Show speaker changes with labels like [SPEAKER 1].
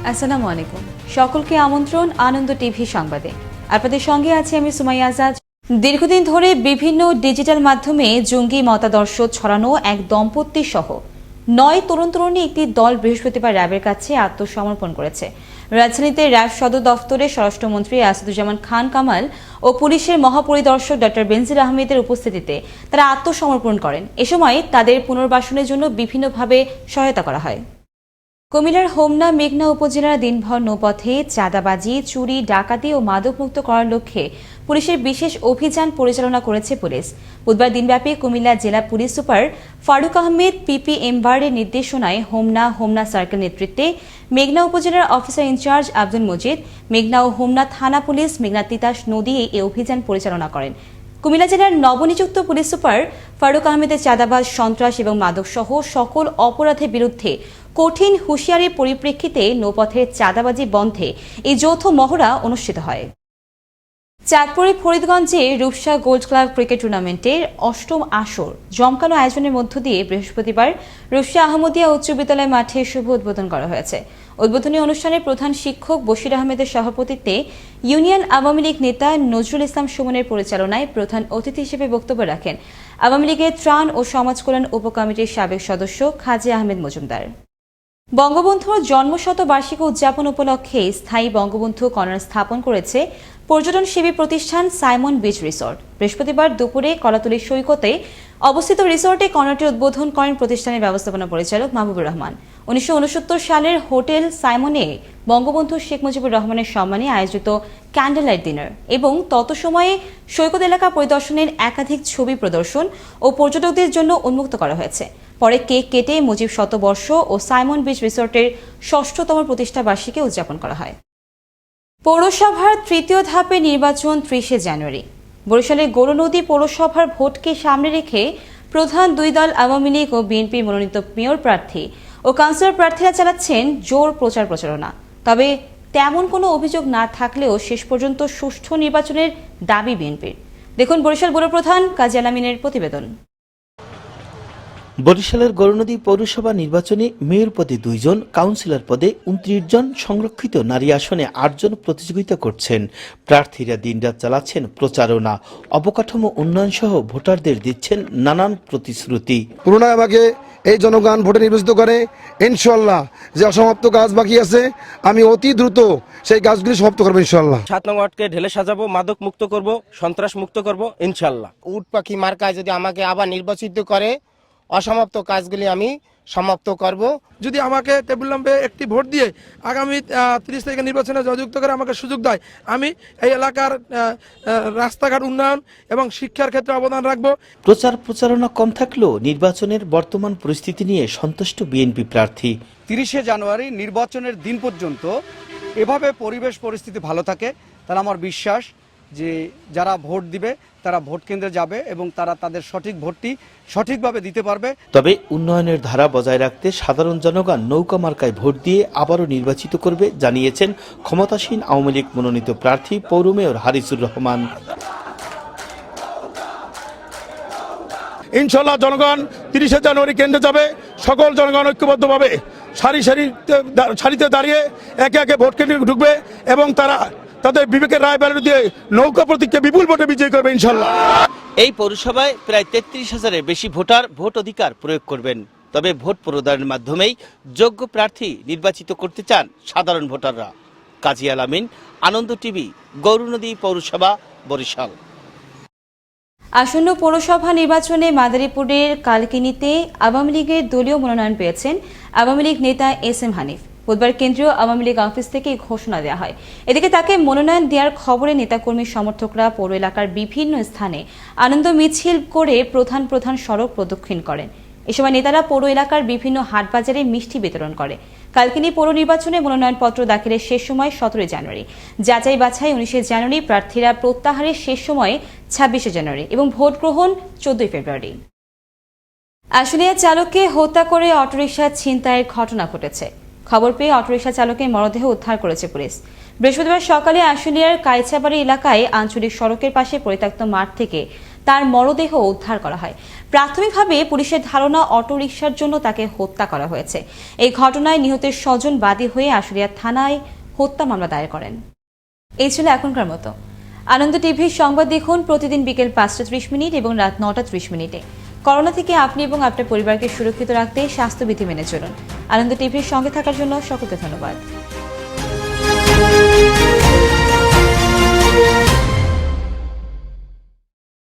[SPEAKER 1] আসসালামু আলাইকুম। সকলকে আমন্ত্রণ আনন্দ টিভি সংবাদে। আপনাদের সঙ্গে আছি আমি সুমাইয়া আজাদ। দীর্ঘদিন ধরে বিভিন্ন ডিজিটাল মাধ্যমে জঙ্গি মতাদর্শ ছড়ানো এক দম্পতি সহ 9 তরুণ তরুণী একটি দল বৃহস্পতিবার র্যাবের কাছে আত্মসমর্পণ করেছে। রাজধানীতে র্যাব সদর দফতরে স্বরাষ্ট্রমন্ত্রী আসাদুজ্জামান খান কামাল ও পুলিশের মহাপরিদর্শক ডক্টর বেনজির আহমেদের উপস্থিতিতে তারা আত্মসমর্পণ করেন। এ সময় তাদের পুনর্বাসনের জন্য বিভিন্নভাবে সহায়তা করা হয়। কুমিল্লার হোমনা মেঘনা উপজেলার দিনভর নৌপথে চাঁদাবাজি, চুরি, ডাকাতি ও মাদকমুক্ত করার লক্ষ্যে পুলিশের বিশেষ অভিযান পরিচালনা করেছে পুলিশ। বুধবার দিনব্যাপী কুমিল্লা জেলা পুলিশ সুপার ফারুক আহমেদ পিপি এমবারের নির্দেশনায় হোমনা সার্কেল নেতৃত্বে মেঘনা উপজেলার অফিসার ইনচার্জ আব্দুল মজিদ, মেঘনা ও হোমনা থানা পুলিশ, মেঘনা তিতাস নদী এই অভিযান পরিচালনা করেন। কুমিল্লা জেলার নবনিযুক্ত পুলিশ সুপার ফারুক আহমেদের চাঁদাবাজ, সন্ত্রাস এবং মাদকসহ সকল অপরাধের বিরুদ্ধে কঠিন হুঁশিয়ারির পরিপ্রেক্ষিতে নৌপথের চাঁদাবাজি বন্ধে এই যৌথ মহড়া অনুষ্ঠিত হয়। চাঁদপুরের ফরিদগঞ্জে রূপসা গোল্ড ক্লাব ক্রিকেট টুর্নামেন্টের 8ম আসর জমকালো আয়োজনের মধ্য দিয়ে বৃহস্পতিবার রূপসা আহমদিয়া উচ্চ বিদ্যালয় মাঠে শুভ উদ্বোধন করা হয়েছে। উদ্বোধনী অনুষ্ঠানে প্রধান শিক্ষক বশির আহমেদের সভাপতিত্বে ইউনিয়ন আওয়ামী লীগ নেতা নজরুল ইসলাম সুমনের পরিচালনায় প্রধান অতিথি হিসেবে বক্তব্য রাখেন আওয়ামী লীগের ত্রাণ ও সমাজ কল্যাণ উপকমিটির সাবেক সদস্য খাজী আহমেদ মজুমদার। বঙ্গবন্ধুর জন্মশতবার্ষিকী উদযাপন উপলক্ষে স্থায়ী বঙ্গবন্ধু কর্নার স্থাপন করেছে পর্যটন সেবী প্রতিষ্ঠান সাইমন বিচ রিসোর্ট। বৃহস্পতিবার দুপুরে কলাতলী সৈকতে অবস্থিত রিসোর্টে কর্নারটি উদ্বোধন করেন প্রতিষ্ঠানের ব্যবস্থাপনা পরিচালক মাহবুবুর রহমান। 1969 সালের হোটেল সাইমনে বঙ্গবন্ধু শেখ মুজিবুর রহমানের সম্মানে আয়োজিত ক্যান্ডেল লাইট ডিনার এবং তত সময়ে সৈকত এলাকা পরিদর্শনের একাধিক ছবি প্রদর্শন ও পর্যটকদের জন্য উন্মুক্ত করা হয়েছে। পরে কেক কেটে মুজিব শতবর্ষ ও সাইমন বিচ রিসোর্টের 6ষতম প্রতিষ্ঠা বার্ষিকী উদযাপন করা হয়। পৌরসভার তৃতীয় ধাপে নির্বাচন 30শে জানুয়ারি। বরিশালের গৌরনদী পৌরসভার ভোটকে সামনে রেখে প্রধান দুই দল আওয়ামী লীগ ও বিএনপির মনোনীত মেয়র প্রার্থী ও কাউন্সিলর প্রার্থীরা চালাচ্ছেন জোর প্রচারণা। তবে তেমন কোনো অভিযোগ না থাকলেও শেষ পর্যন্ত সুষ্ঠু নির্বাচনের দাবি বিএনপির। দেখুন বরিশাল ব্যুরো প্রধান কাজী আলামিনের প্রতিবেদন।
[SPEAKER 2] বরিশালের গৌরনদী পৌরসভা নির্বাচনে মেয়র পদে 2 জন, কাউন্সিলর পদে 29 জন, সংরক্ষিত নারী আসনে 8 জন প্রতিযোগিতা করছেন। প্রার্থীরা দিনরাত চালাচ্ছেন প্রচারণা, অবকাঠামো উন্নয়ন সহ ভোটারদের দিচ্ছেন নানান প্রতিশ্রুতি।
[SPEAKER 3] পুনরায় আমাকে এই জনগণ ভোটে নির্বাচিত করে ইনশাআল্লাহ যে অসমাপ্ত কাজ বাকি আছে আমি অতি দ্রুত সেই কাজগুলি সমাপ্ত করবো ইনশাআল্লাহ।
[SPEAKER 4] 7 নং ওয়ার্ডকে ঢেলে সাজাবো, মাদক মুক্ত করব, সন্ত্রাস মুক্ত করব ইনশাআল্লাহ।
[SPEAKER 5] উট পাখি মার্কায় যদি আমাকে আবার নির্বাচিত করে অসমাপ্ত কাজগুলি আমি সমাপ্ত করব।
[SPEAKER 6] যদি আমাকে টেবিল নম্বরে একটি ভোট দিয়ে আগামী 30 তারিখে নির্বাচনে জয়যুক্ত করে আমাকে সুযোগ দেয়, আমি এই এলাকার রাস্তাঘাট উন্নয়ন এবং শিক্ষার ক্ষেত্রে অবদান রাখব।
[SPEAKER 2] প্রচারণা কম থাকলেও নির্বাচনের বর্তমান পরিস্থিতি নিয়ে সন্তুষ্ট বিএনপি প্রার্থী।
[SPEAKER 7] 30শে জানুয়ারি নির্বাচনের দিন পর্যন্ত এভাবে পরিবেশ পরিস্থিতি ভালো থাকে, তাহলে আমার বিশ্বাস যে যারা ভোট দিবে তারা ভোট কেন্দ্রে যাবে এবং তারা তাদের সঠিক ভোটটি সঠিকভাবে দিতে পারবে।
[SPEAKER 2] তবে উন্নয়নের ধারা বজায় রাখতে সাধারণ জনগণ নৌকা মার্কায় ভোট দিয়ে আবারও নির্বাচিত করবে জানিয়েছেন ক্ষমতাসীন আওয়ামী লীগ মনোনীত প্রার্থী পৌর মেয়র হারিসুর রহমান।
[SPEAKER 3] ইনশাআল্লাহ জনগণ 30শে জানুয়ারি কেন্দ্রে যাবে, সকল জনগণ ঐক্যবদ্ধভাবে সারিতে দাঁড়িয়ে একে একে ভোট কেন্দ্রে ঢুকবে এবং তারা তাদের বিবেকের রায় বের দিয়ে নৌকা প্রতীককে বিপুল ভোটে বিজয়ী করবে ইনশাআল্লাহ।
[SPEAKER 2] এই পৌরসভায় প্রায় 33,000-এর বেশি ভোটার ভোট অধিকার প্রয়োগ করবেন। তবে ভোট প্রদানের মাধ্যমেই যোগ্য প্রার্থী নির্বাচিত করতে চান সাধারণ ভোটাররা। কাজী আলামিন, আনন্দ টিভি, গৌরনদী পৌরসভা, বরিশাল।
[SPEAKER 1] আসন্ন পৌরসভা নির্বাচনে মাদারীপুরের কালকিনিতে আওয়ামী লীগের দলীয় মনোনয়ন পেয়েছেন আওয়ামী লীগ নেতা SM হানিফ। বুধবার কেন্দ্রীয় আওয়ামী লীগ অফিস থেকে ঘোষণা দেওয়া হয়। এদিকে তাকে মনোনয়ন দেওয়ার খবরে নেতাকর্মী সমর্থকরা পৌর এলাকার বিভিন্ন স্থানে আনন্দ মিছিল করে প্রধান সড়ক প্রদক্ষিণ করেন। এ সময় নেতারা পৌর এলাকার বিভিন্ন হাটবাজারে মিষ্টি বিতরণ করে। কালকিনি পৌর নির্বাচনে মনোনয়নপত্র দাখিলের শেষ সময় 17 জানুয়ারি, যাচাই বাছাই 19 জানুয়ারি, প্রার্থীরা প্রত্যাহারের শেষ সময় 26 জানুয়ারি এবং ভোট গ্রহণ 14 ফেব্রুয়ারি। আশুলিয়া চালককে হত্যা করে অটোরিকশা ছিনতাইয়ের ঘটনা ঘটেছে। খবর পেয়ে অটোরিকশা চালকের মরদেহ উদ্ধার করেছে পুলিশ। বৃহস্পতিবার সকালে আশুলিয়ার কাইছাবাড়ি এলাকায় আঞ্চলিক সড়কের পাশে পরিত্যক্ত মাঠ থেকে তার মরদেহ উদ্ধার করা হয়। প্রাথমিকভাবে পুলিশের ধারণা অটোরিকশার জন্য তাকে হত্যা করা হয়েছে। এই ঘটনায় নিহতের স্বজন বাদী হয়ে আশুলিয়া থানায় হত্যা মামলা দায়ের করেন। এই ছিল এখনকার মতো। আনন্দ টিভির সংবাদ দেখুন প্রতিদিন বিকেল 5:30 এবং রাত 9:30। করোনা থেকে আপনি এবং আপনার পরিবারকে সুরক্ষিত রাখতে স্বাস্থ্যবিধি মেনে চলুন। আনন্দ টিভির সঙ্গে থাকার জন্য সকলকে ধন্যবাদ।